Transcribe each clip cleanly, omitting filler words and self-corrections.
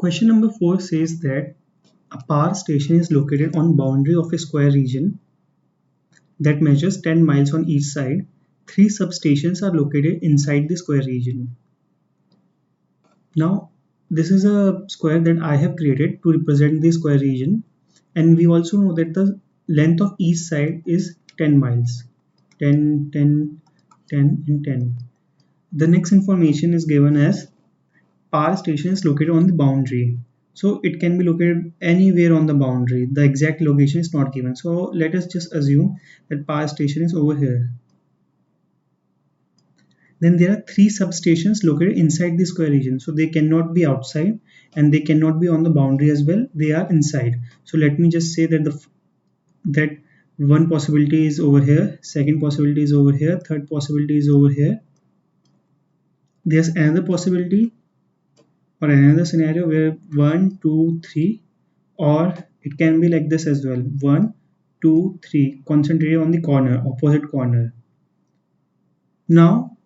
Question number 4 says that a power station is located on boundary of a square region that measures 10 miles on each side. 3 substations are located inside the square region. Now, this is a square that I have created to represent the square region, and we also know that the length of each side is 10 miles. 10, 10, 10 and 10. The next information is given as power station is located on the boundary. So it can be located anywhere on the boundary. The exact location is not given. So let us just assume that power station is over here. Then there are 3 substations located inside the square region. So they cannot be outside and they cannot be on the boundary as well. They are inside. So let me just say that that one possibility is over here, second possibility is over here, third possibility is over here. There's another possibility or another scenario where 1, 2, 3, or it can be like this as well, 1, 2, 3, concentrated on the corner, opposite corner. Now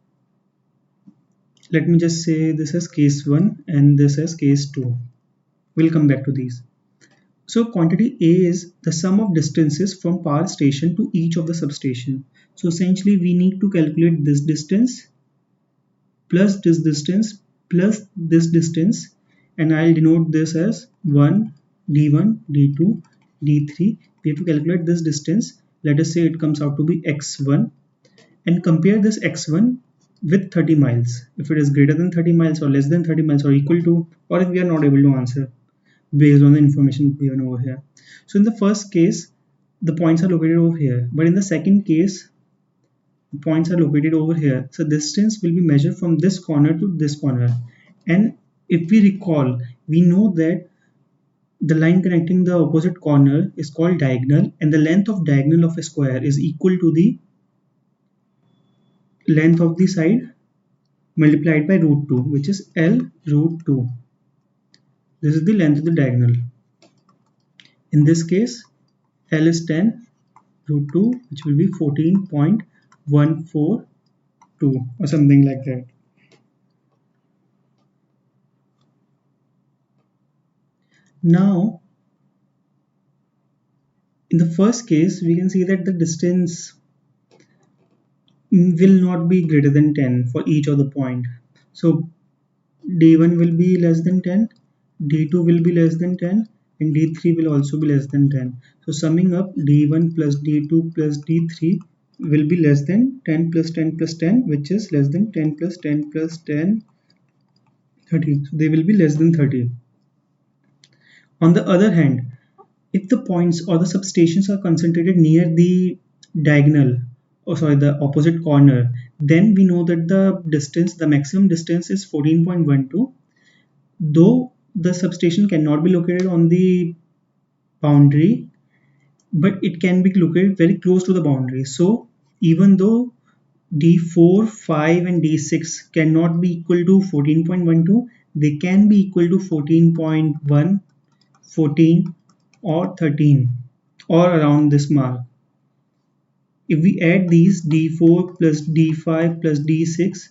let me just say this is case 1 and this is case 2. We'll come back to these. So quantity A is the sum of distances from power station to each of the substation. So essentially we need to calculate this distance plus this distance plus this distance, and I'll denote this as 1, d1, d2, d3. We have to calculate this distance. Let us say it comes out to be x1 and compare this x1 with 30 miles. If it is greater than 30 miles or less than 30 miles or equal to, or if we are not able to answer based on the information given over here. So in the first case, the points are located over here, but in the second case, points are located over here. So distance will be measured from this corner to this corner. And if we recall, we know that the line connecting the opposite corner is called diagonal, and the length of diagonal of a square is equal to the length of the side multiplied by root 2, which is L root 2. This is the length of the diagonal. In this case, L is 10 root 2, which will be 14.142 or something like that. Now, in the first case, we can see that the distance will not be greater than 10 for each of the point. So d1 will be less than 10, d2 will be less than 10, and d3 will also be less than 10. So summing up, d1 plus d2 plus d3 will be less than 10 plus 10 plus 10, which is less than 10 plus 10 plus 10, 30. So they will be less than 30. On the other hand, if the points or the substations are concentrated near the diagonal, the opposite corner, then we know that the maximum distance is 14.12. Though the substation cannot be located on the boundary, but it can be located very close to the boundary. So even though d4, 5 and d6 cannot be equal to 14.12, they can be equal to 14.1, 14 or 13 or around this mark. If we add these d4 plus d5 plus d6,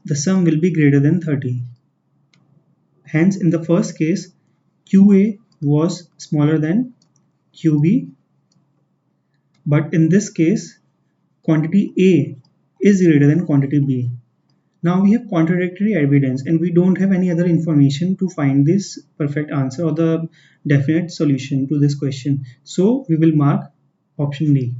the sum will be greater than 30. Hence, in the first case, QA was smaller than QB, but in this case, quantity A is greater than quantity B. Now we have contradictory evidence and we don't have any other information to find this perfect answer or the definite solution to this question. So we will mark option D.